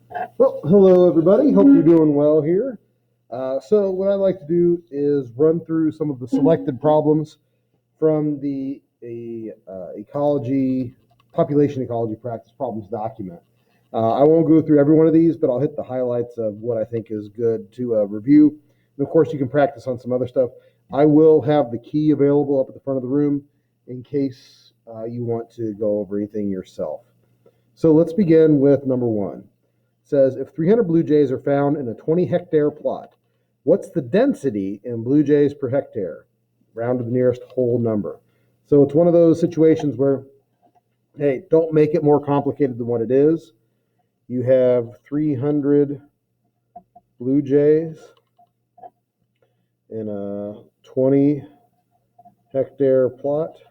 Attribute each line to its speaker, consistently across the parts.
Speaker 1: Well, hello everybody. Hope you're doing well here. So what I like to do is run through some of the selected problems from the ecology population ecology practice problems document. I won't go through every one of these, but I'll hit the highlights of what I think is good to review. And of course, you can practice on some other stuff. I will have the key available up at the front of the room in case you want to go over anything yourself. So let's begin with number one. It says if 300 blue jays are found in a 20-hectare plot, what's the density in blue jays per hectare? Round to the nearest whole number. So it's one of those situations where, hey, don't make it more complicated than what it is. You have 300 blue jays in a 20-hectare plot.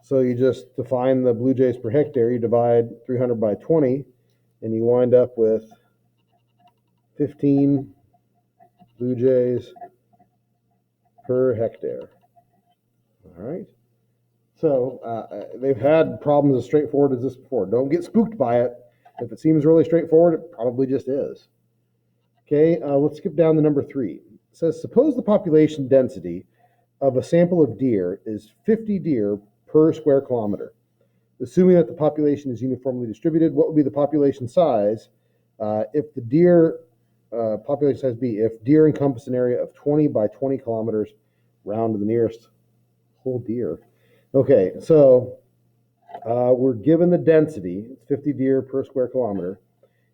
Speaker 1: So you just define the blue jays per hectare. You divide 300 by 20, and you wind up with 15 blue jays per hectare. All right. So they've had problems as straightforward as this before. Don't get spooked by it. If it seems really straightforward, it probably just is. Okay, let's skip down to number 3. It says, suppose the population density of a sample of deer is 50 deer per square kilometer. Assuming that the population is uniformly distributed, what would be the population size if the deer population size be if deer encompass an area of 20 by 20 kilometers round to the nearest whole deer? Okay, so we're given the density, it's 50 deer per square kilometer,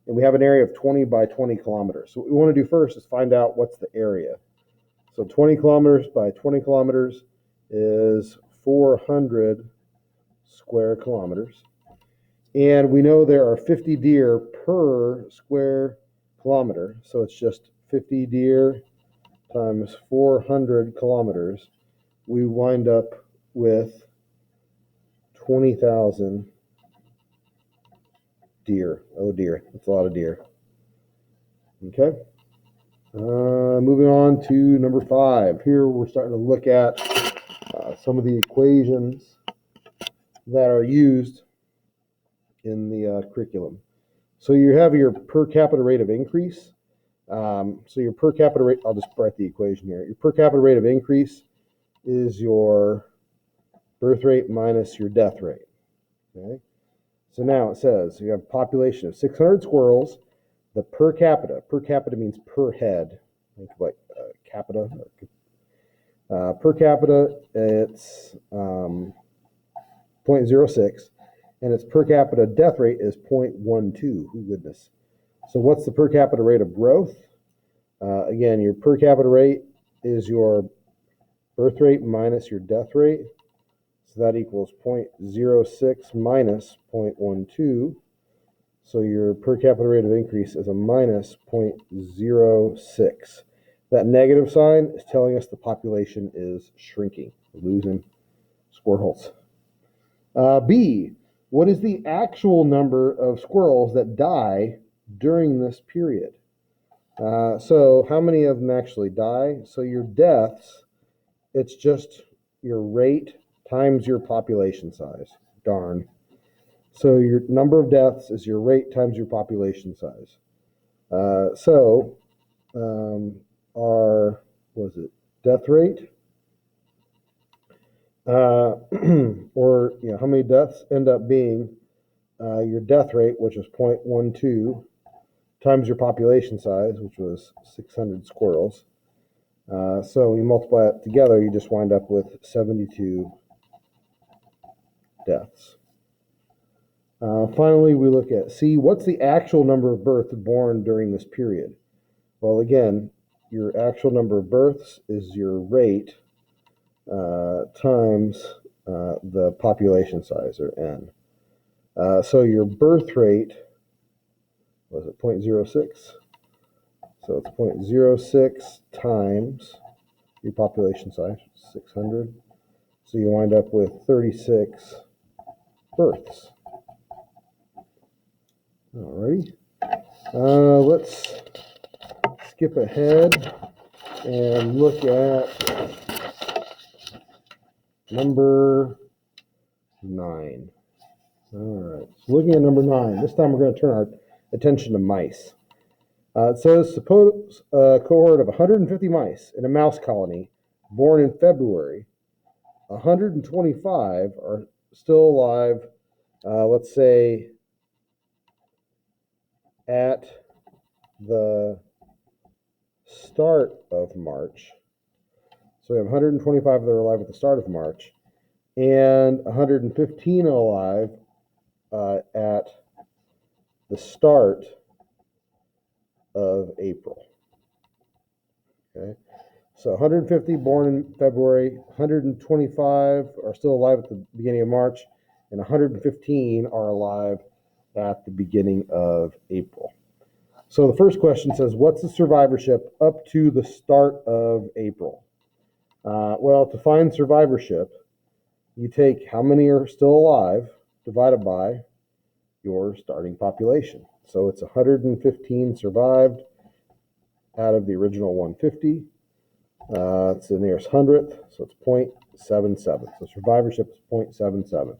Speaker 1: and we have an area of 20 by 20 kilometers. So what we want to do first is find out what's the area. So 20 kilometers by 20 kilometers is 400 square kilometers. And we know there are 50 deer per square kilometer. So it's just 50 deer times 400 kilometers. We wind up with 20,000 deer. Oh dear, that's a lot of deer. Okay. Moving on to number 5. Here we're starting to look at some of the equations that are used in the curriculum. So you have your per capita rate of increase. So your per capita rate, I'll just write the equation here. Your per capita rate of increase is your birth rate minus your death rate. Okay. So now it says you have a population of 600 squirrels. The per capita means per head. Think like capita. Per capita, it's 0.06, and its per capita death rate is 0.12. Oh, goodness. So what's the per capita rate of growth? Again, your per capita rate is your birth rate minus your death rate. So that equals 0.06 minus 0.12. So your per capita rate of increase is a minus 0.06. That negative sign is telling us the population is shrinking, losing squirrels. B, what is the actual number of squirrels that die during this period? So how many of them actually die? So your deaths, it's just your rate times your population size. Darn. So your number of deaths is your rate times your population size. Our, was it death rate? Or how many deaths end up being your death rate, which is 0.12, times your population size, which was 600 squirrels. So you multiply it together, you just wind up with 72 deaths. Finally, we look at C. What's the actual number of births born during this period? Well, again, your actual number of births is your rate times the population size, or N. So your birth rate, was it 0.06? So it's 0.06 times your population size, 600. So you wind up with 36 births. Alrighty. Let's skip ahead and look at number 9. All right. So looking at number 9, this time we're going to turn our attention to mice. It says, suppose a cohort of 150 mice in a mouse colony born in February. 125 are still alive, let's say, at the start of March. So we have 125 that are alive at the start of March, and 115 alive at the start of April. Okay, so 150 born in February, 125 are still alive at the beginning of March, and 115 are alive at the beginning of April. So the first question says, what's the survivorship up to the start of April? Well, to find survivorship, you take how many are still alive divided by your starting population. So it's 115 survived out of the original 150. It's the nearest hundredth, so it's 0.77. So survivorship is 0.77.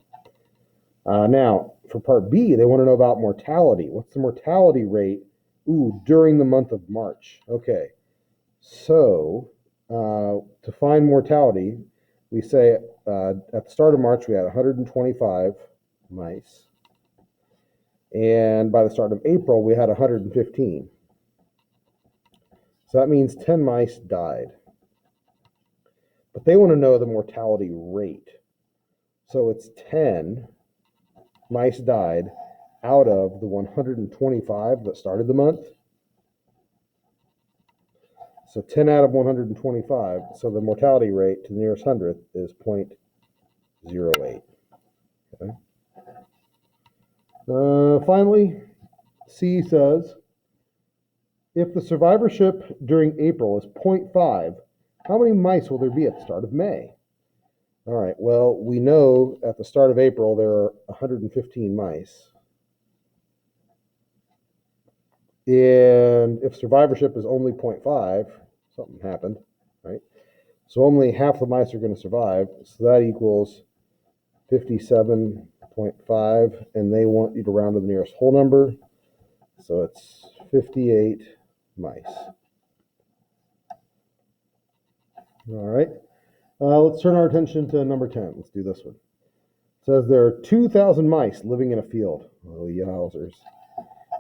Speaker 1: Now, for part B, they want to know about mortality. What's the mortality rate during the month of March? Okay, so to find mortality, we say at the start of March we had 125 mice, and by the start of April we had 115. So that means 10 mice died. But they want to know the mortality rate. So it's 10 mice died out of the 125 that started the month. So 10 out of 125. So the mortality rate to the nearest hundredth is 0.08. Okay. Finally, C says, if the survivorship during April is 0.5, how many mice will there be at the start of May? All right, well, we know at the start of April there are 115 mice. And if survivorship is only 0.5, something happened, right? So only half the mice are going to survive. So that equals 57.5, and they want you to round to the nearest whole number. So it's 58 mice. All right. Let's turn our attention to number 10. Let's do this one. It says there are 2,000 mice living in a field. Oh, yowzers.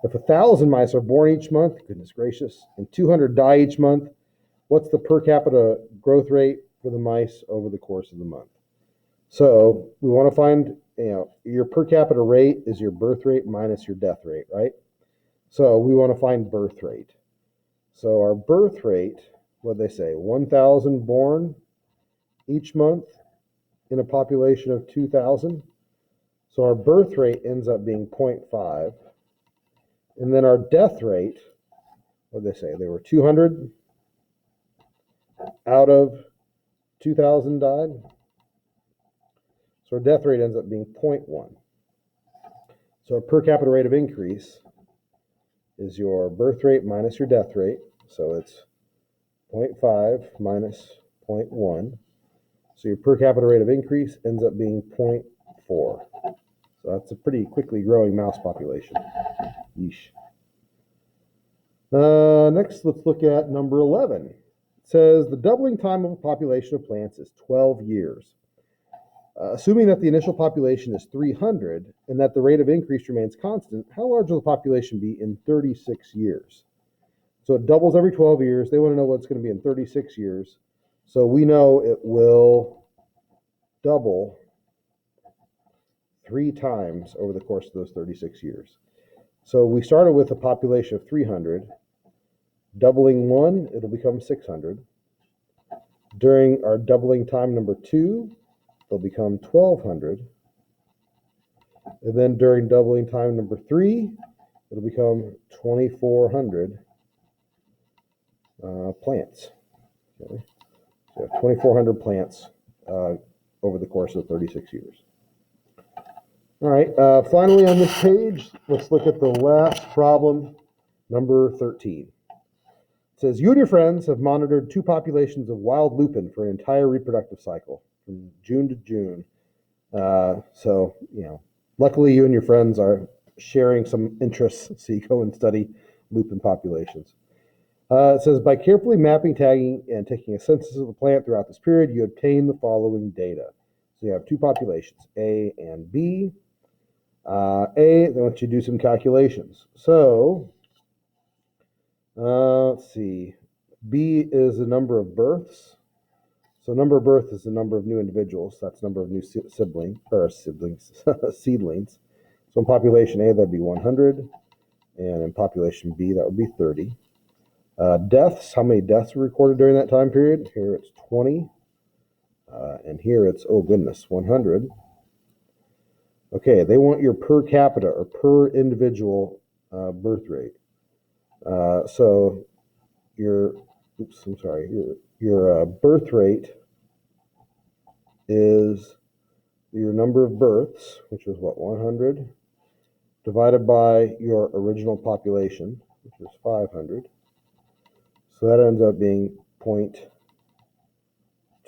Speaker 1: If 1,000 mice are born each month, goodness gracious, and 200 die each month, what's the per capita growth rate for the mice over the course of the month? So we want to find, your per capita rate is your birth rate minus your death rate, right? So we want to find birth rate. So our birth rate, what they say, 1,000 born each month in a population of 2,000. So our birth rate ends up being 0.5. And then our death rate, what did they say? They were 200 out of 2,000 died. So our death rate ends up being 0.1. So our per capita rate of increase is your birth rate minus your death rate. So it's 0.5 minus 0.1. So your per capita rate of increase ends up being 0.4. So that's a pretty quickly growing mouse population. Yeesh. Next, let's look at number 11. It says the doubling time of a population of plants is 12 years. Assuming that the initial population is 300 and that the rate of increase remains constant, how large will the population be in 36 years? So it doubles every 12 years. They want to know what it's going to be in 36 years. So we know it will double 3 times over the course of those 36 years. So we started with a population of 300. Doubling 1, it'll become 600. During our doubling time number 2, they'll become 1,200. And then during doubling time number 3, it'll become 2,400 plants. Okay. So 2,400 plants over the course of 36 years. All right, finally on this page, let's look at the last problem, number 13. It says, you and your friends have monitored 2 populations of wild lupin for an entire reproductive cycle from June to June. So, luckily you and your friends are sharing some interests, so you go and study lupin populations. It says, by carefully mapping, tagging, and taking a census of the plant throughout this period, you obtain the following data. So you have two populations, A and B. They want you to do some calculations. So, let's see. B is the number of births. So number of births is the number of new individuals. That's the number of new seedlings. So in population A, that'd be 100. And in population B, that would be 30. Deaths, how many deaths were recorded during that time period? Here it's 20. And here it's, oh goodness, 100. Okay, they want your per capita or per individual birth rate. So your birth rate is your number of births, which is what, 100, divided by your original population, which is 500. So that ends up being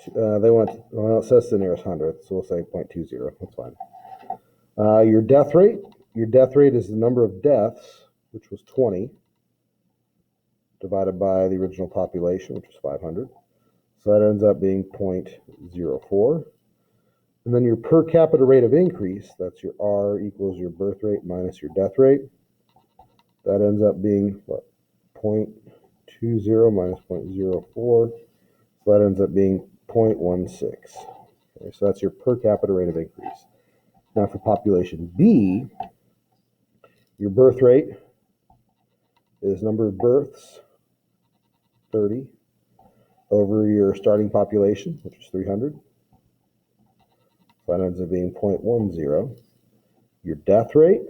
Speaker 1: it says the nearest hundredth, so we'll say 0.20. That's fine. Your death rate is the number of deaths, which was 20, divided by the original population, which was 500. So that ends up being 0.04. And then your per capita rate of increase, that's your R equals your birth rate minus your death rate. That ends up being what? 0.20 minus 0.04. So that ends up being 0.16. Okay, so that's your per capita rate of increase. Now for population B, your birth rate is number of births, 30, over your starting population, which is 300. So that ends up being 0.10. Your death rate,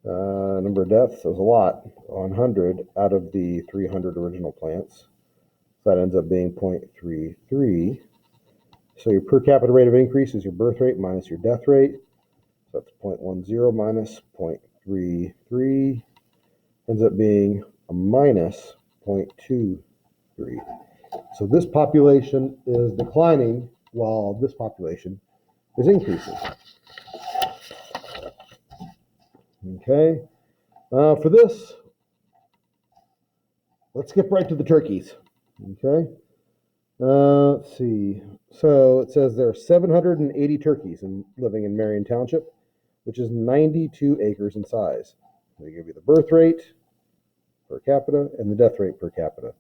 Speaker 1: number of deaths, is a lot, 100 out of the 300 original plants. So that ends up being 0.33. So your per capita rate of increase is your birth rate minus your death rate. So that's 0.10 minus 0.33. Ends up being a minus 0.23. So this population is declining while this population is increasing. Okay. For this, let's skip right to the turkeys. Okay. Let's see. So it says there are 780 turkeys living in Marion Township, which is 92 acres in size. They give you the birth rate per capita and the death rate per capita.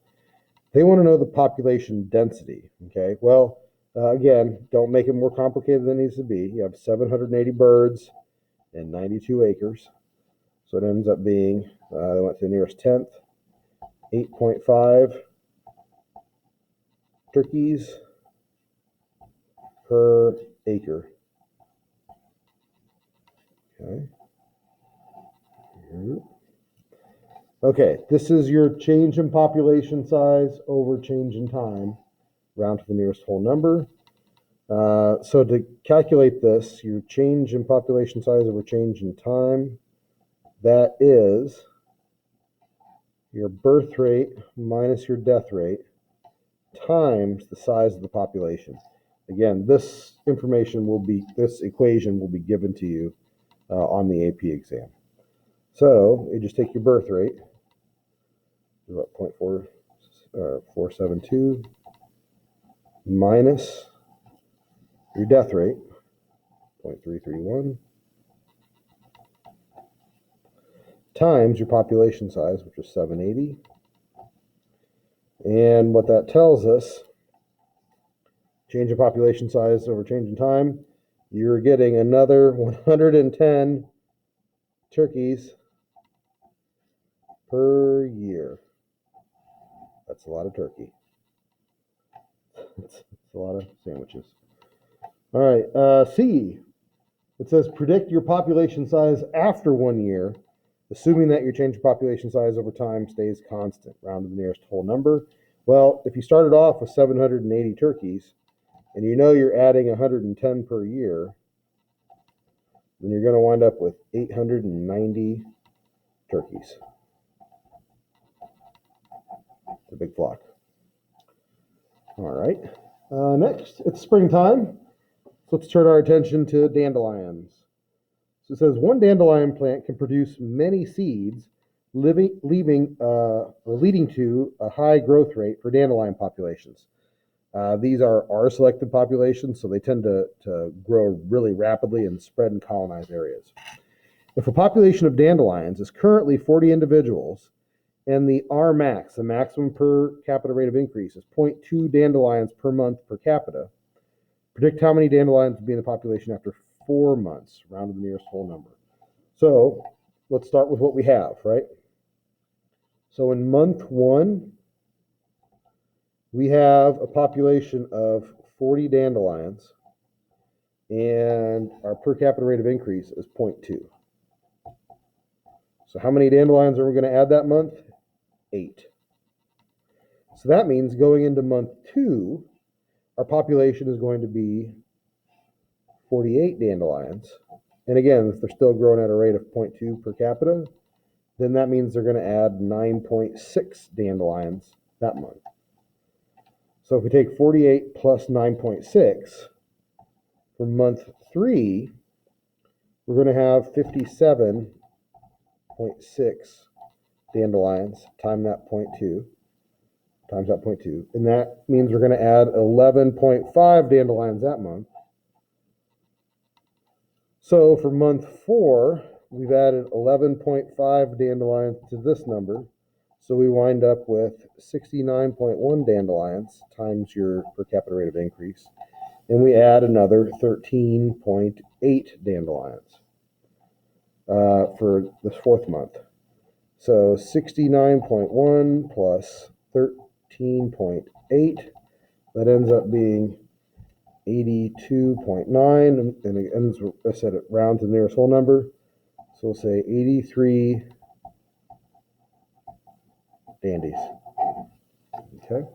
Speaker 1: They want to know the population density. Okay. Well, again, don't make it more complicated than it needs to be. You have 780 birds and 92 acres. So it ends up being, they went to the nearest tenth, 8.5 turkeys per acre. Okay. Okay, this is your change in population size over change in time, round to the nearest whole number. So to calculate this, your change in population size over change in time, that is your birth rate minus your death rate times the size of the population. Again, this equation will be given to you on the AP exam. So you just take your birth rate, about 0.472, minus your death rate, 0.331, times your population size, which is 780. And what that tells us, change in population size over change in time, you're getting another 110 turkeys per year. That's a lot of turkey. It's a lot of sandwiches. All right, C. It says predict your population size after 1 year, assuming that your change in population size over time stays constant, round to the nearest whole number. Well, if you started off with 780 turkeys, and you know you're adding 110 per year, then you're going to wind up with 890 turkeys. It's a big flock. All right. Next, it's springtime. So let's turn our attention to dandelions. So it says one dandelion plant can produce many seeds, leading to a high growth rate for dandelion populations. These are R-selected populations, so they tend to grow really rapidly and spread in colonized areas. If a population of dandelions is currently 40 individuals, and the R max, the maximum per capita rate of increase, is 0.2 dandelions per month per capita, predict how many dandelions will be in the population after 4 months, round to the nearest whole number. So let's start with what we have, right? So in month 1, we have a population of 40 dandelions, and our per capita rate of increase is 0.2. So how many dandelions are we going to add that month? 8. So that means going into month 2, our population is going to be 48 dandelions. And again, if they're still growing at a rate of 0.2 per capita, then that means they're going to add 9.6 dandelions that month. So if we take 48 plus 9.6, for month 3, we're going to have 57.6 dandelions times that 0.2, and that means we're going to add 11.5 dandelions that month. So for month 4, we've added 11.5 dandelions to this number, so we wind up with 69.1 dandelions times your per capita rate of increase, and we add another 13.8 dandelions for this 4th month. So 69.1 plus 13.8, that ends up being 82.9, and it ends, I said it rounds to the nearest whole number, so we'll say 83 dandies. Okay.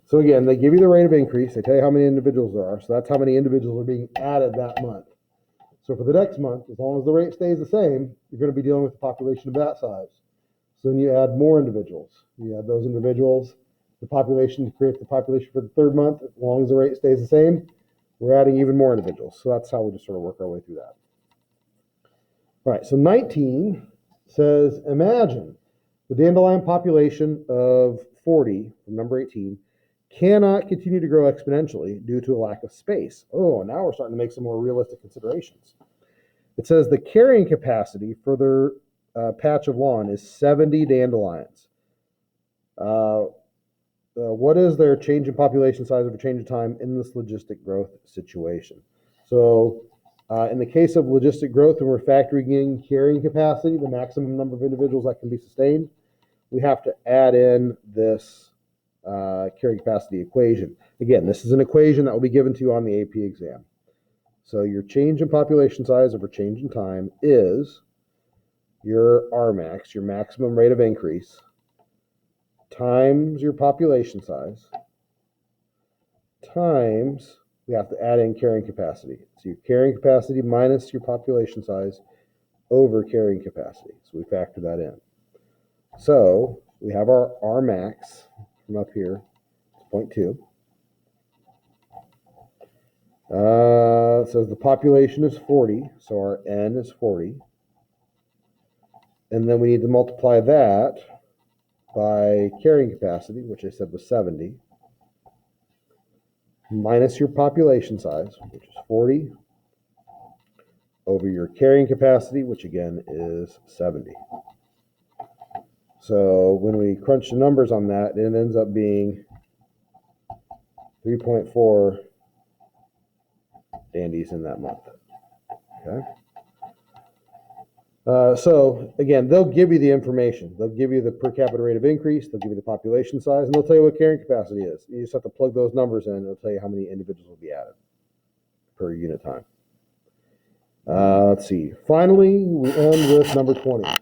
Speaker 1: So again, they give you the rate of increase, they tell you how many individuals there are, so that's how many individuals are being added that month. So for the next month, as long as the rate stays the same, you're going to be dealing with a population of that size. So then you add more individuals. You add those individuals, the population creates the population for the 3rd month. As long as the rate stays the same, we're adding even more individuals. So that's how we just sort of work our way through that. All right, so 19 says, imagine the dandelion population of 40, from number 18, cannot continue to grow exponentially due to a lack of space. Oh, now we're starting to make some more realistic considerations. It says the carrying capacity for their patch of lawn is 70 dandelions. What is their change in population size over change in time in this logistic growth situation? So in the case of logistic growth, and we're factoring in carrying capacity, the maximum number of individuals that can be sustained, we have to add in this carrying capacity equation. Again, this is an equation that will be given to you on the AP exam. So your change in population size over change in time is your Rmax, your maximum rate of increase, times your population size, times, we have to add in carrying capacity. So your carrying capacity minus your population size over carrying capacity. So we factor that in. So we have our Rmax from up here, 0.2. It says the population is 40, so our N is 40. And then we need to multiply that by carrying capacity, which I said was 70, minus your population size, which is 40, over your carrying capacity, which again is 70. So when we crunch the numbers on that, it ends up being 3.4 dandies in that month. Okay. So again, they'll give you the information. They'll give you the per capita rate of increase, they'll give you the population size, and they'll tell you what carrying capacity is. You just have to plug those numbers in, and it'll tell you how many individuals will be added per unit time. Let's see. Finally, we end with number 20. It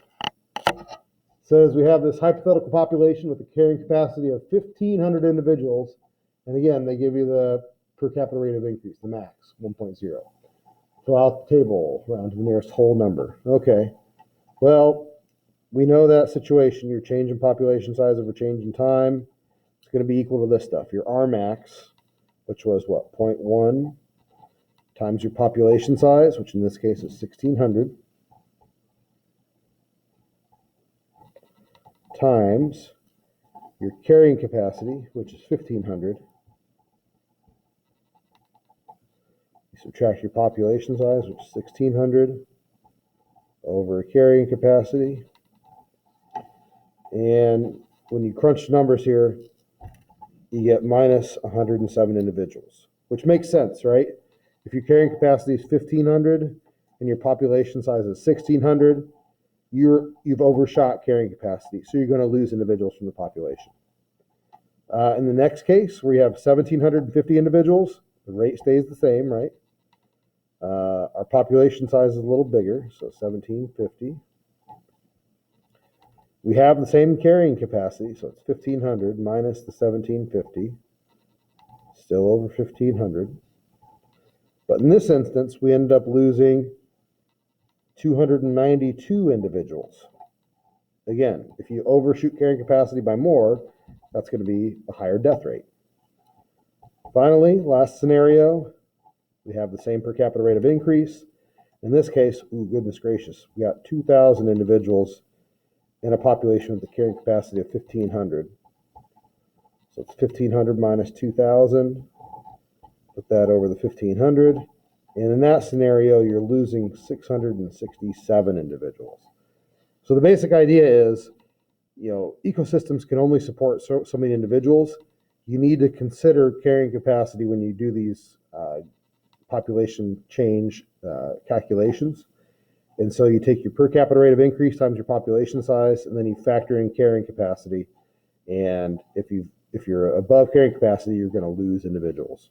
Speaker 1: says we have this hypothetical population with a carrying capacity of 1,500 individuals, and again, they give you the per capita rate of increase, the max, 1.0. Fill out the table, round to the nearest whole number. Okay, well, we know that situation, your change in population size over change in time, it's going to be equal to this stuff. Your Rmax, which was what, 0.1 times your population size, which in this case is 1,600, times your carrying capacity, which is 1,500. You subtract your population size, which is 1,600, over carrying capacity. And when you crunch the numbers here, you get minus 107 individuals, which makes sense, right? If your carrying capacity is 1,500 and your population size is 1,600, you've overshot carrying capacity, so you're going to lose individuals from the population. In the next case, where you have 1,750 individuals, the rate stays the same, right? Our population size is a little bigger, so 1,750. We have the same carrying capacity, so it's 1,500 minus the 1,750, still over 1,500. But in this instance, we end up losing 292 individuals. Again, if you overshoot carrying capacity by more, that's going to be a higher death rate. Finally, last scenario, we have the same per capita rate of increase. In this case, ooh, goodness gracious, we got 2,000 individuals in a population with a carrying capacity of 1,500. So it's 1,500 minus 2,000. Put that over the 1,500. And in that scenario, you're losing 667 individuals. So the basic idea is, ecosystems can only support so many individuals. You need to consider carrying capacity when you do these population change calculations. And so you take your per capita rate of increase times your population size, and then you factor in carrying capacity. And if you're above carrying capacity, you're going to lose individuals.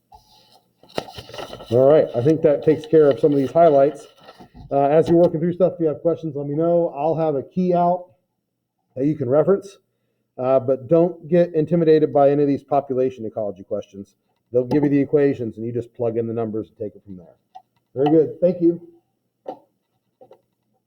Speaker 1: All right, I think that takes care of some of these highlights. As you're working through stuff, if you have questions, let me know. I'll have a key out that you can reference, but don't get intimidated by any of these population ecology questions. They'll give you the equations, and you just plug in the numbers and take it from there. Very good. Thank you.